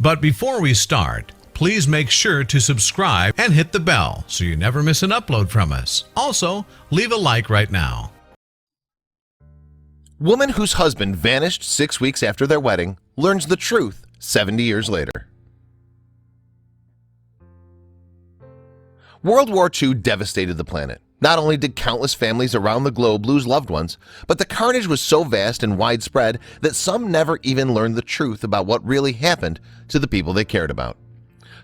But before we start, please make sure to subscribe and hit the bell so you never miss an upload from us. Also, leave a like right now. Woman whose husband vanished 6 weeks after their wedding learns the truth 70 years later. World War II devastated the planet. Not only did countless families around the globe lose loved ones, but the carnage was so vast and widespread that some never even learned the truth about what really happened to the people they cared about.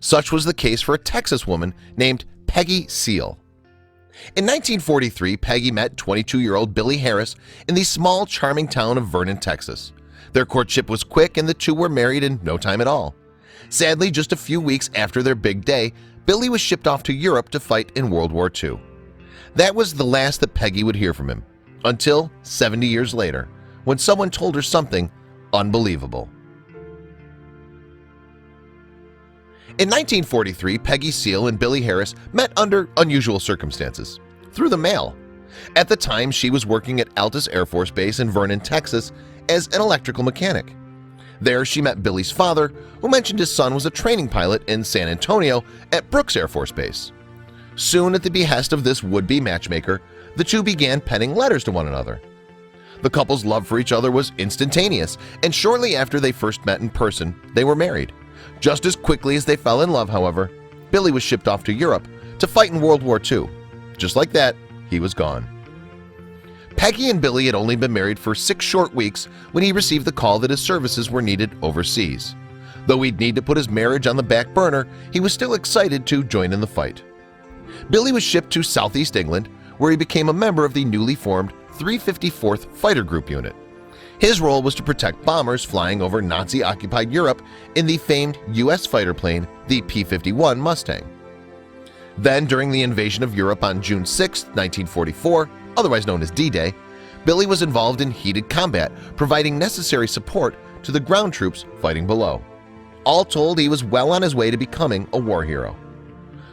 Such was the case for a Texas woman named Peggy Seale. In 1943, Peggy met 22-year-old Billie Harris in the small, charming town of Vernon, Texas. Their courtship was quick and the two were married in no time at all. Sadly, just a few weeks after their big day, Billie was shipped off to Europe to fight in World War II. That was the last that Peggy would hear from him, until 70 years later, when someone told her something unbelievable. In 1943, Peggy Seale and Billie Harris met under unusual circumstances, through the mail. At the time, she was working at Altus Air Force Base in Vernon, Texas, as an electrical mechanic. There, she met Billie's father, who mentioned his son was a training pilot in San Antonio at Brooks Air Force Base. Soon, at the behest of this would-be matchmaker, the two began penning letters to one another. The couple's love for each other was instantaneous, and shortly after they first met in person, they were married. Just as quickly as they fell in love, however, Billie was shipped off to Europe to fight in World War II. Just like that, he was gone. Peggy and Billie had only been married for 6 short weeks when he received the call that his services were needed overseas. Though he'd need to put his marriage on the back burner, he was still excited to join in the fight. Billie was shipped to Southeast England, where he became a member of the newly formed 354th Fighter Group Unit. His role was to protect bombers flying over Nazi-occupied Europe in the famed U.S. fighter plane, the P-51 Mustang. Then, during the invasion of Europe on June 6, 1944, otherwise known as D-Day, Billie was involved in heated combat, providing necessary support to the ground troops fighting below. All told, he was well on his way to becoming a war hero.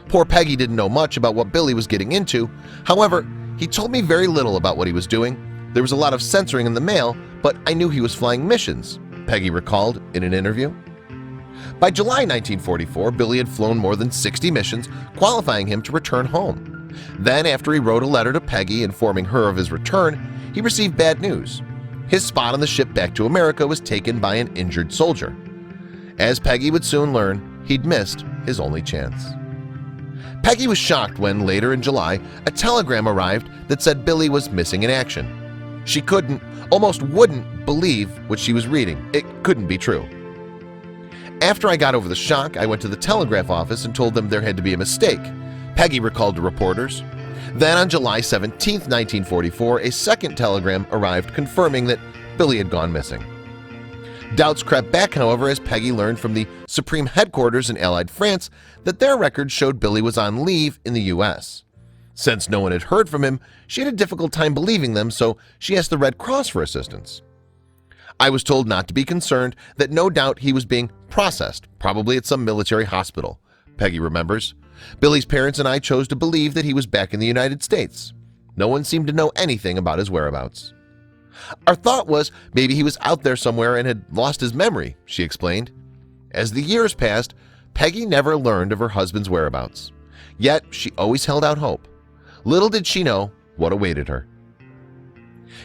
Poor Peggy didn't know much about what Billie was getting into. However, he told me very little about what he was doing. There was a lot of censoring in the mail, but I knew he was flying missions, Peggy recalled in an interview. By July 1944, Billie had flown more than 60 missions, qualifying him to return home. Then, after he wrote a letter to Peggy informing her of his return, he received bad news. His spot on the ship back to America was taken by an injured soldier. As Peggy would soon learn, he'd missed his only chance. Peggy was shocked when, later in July, a telegram arrived that said Billie was missing in action. She couldn't, almost wouldn't, believe what she was reading. It couldn't be true. After I got over the shock, I went to the telegraph office and told them there had to be a mistake, Peggy recalled to reporters. Then on July 17, 1944, a second telegram arrived confirming that Billie had gone missing. Doubts crept back, however, as Peggy learned from the Supreme Headquarters in Allied France that their records showed Billie was on leave in the U.S. Since no one had heard from him, she had a difficult time believing them, so she asked the Red Cross for assistance. I was told not to be concerned, that no doubt he was being processed, probably at some military hospital, Peggy remembers. Billie's parents and I chose to believe that he was back in the United States. No one seemed to know anything about his whereabouts. Our thought was maybe he was out there somewhere and had lost his memory, she explained. As the years passed, Peggy never learned of her husband's whereabouts. Yet she always held out hope. Little did she know what awaited her.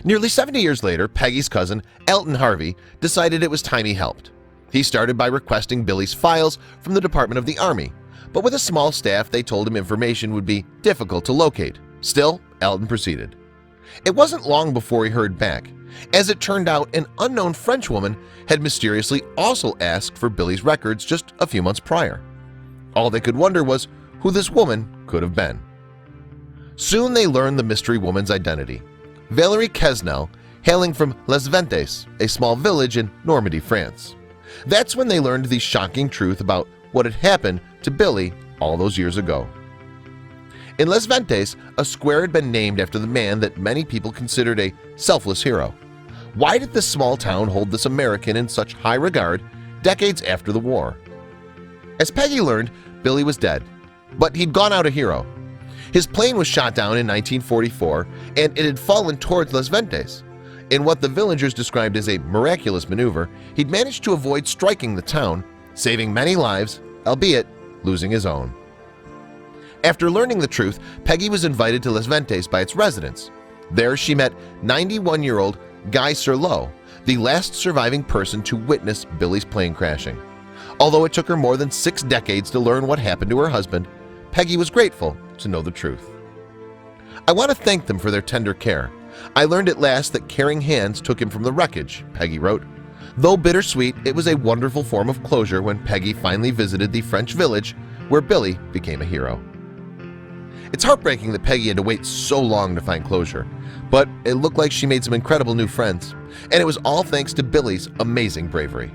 Nearly 70 years later, Peggy's cousin, Elton Harvey, decided it was time he helped. He started by requesting Billie's files from the Department of the Army, but with a small staff, they told him information would be difficult to locate. Still, Elton proceeded. It wasn't long before he heard back. As it turned out, an unknown French woman had mysteriously also asked for Billie's records just a few months prior. All they could wonder was who this woman could have been. Soon they learned the mystery woman's identity. Valérie Quesnel, hailing from Les Ventes, a small village in Normandy, France. That's when they learned the shocking truth about what had happened to Billie all those years ago. In Les Ventes, a square had been named after the man that many people considered a selfless hero. Why did this small town hold this American in such high regard decades after the war? As Peggy learned, Billie was dead, but he'd gone out a hero. His plane was shot down in 1944, and it had fallen towards Les Ventes. In what the villagers described as a miraculous maneuver, he'd managed to avoid striking the town, saving many lives, albeit losing his own. After learning the truth, Peggy was invited to Las Ventas by its residents. There she met 91-year-old Guy Serlo, the last surviving person to witness Billie's plane crashing. Although it took her more than 6 decades to learn what happened to her husband, Peggy was grateful to know the truth. "I want to thank them for their tender care. I learned at last that caring hands took him from the wreckage," Peggy wrote. Though bittersweet, it was a wonderful form of closure when Peggy finally visited the French village where Billie became a hero. It's heartbreaking that Peggy had to wait so long to find closure, but it looked like she made some incredible new friends, and it was all thanks to Billie's amazing bravery.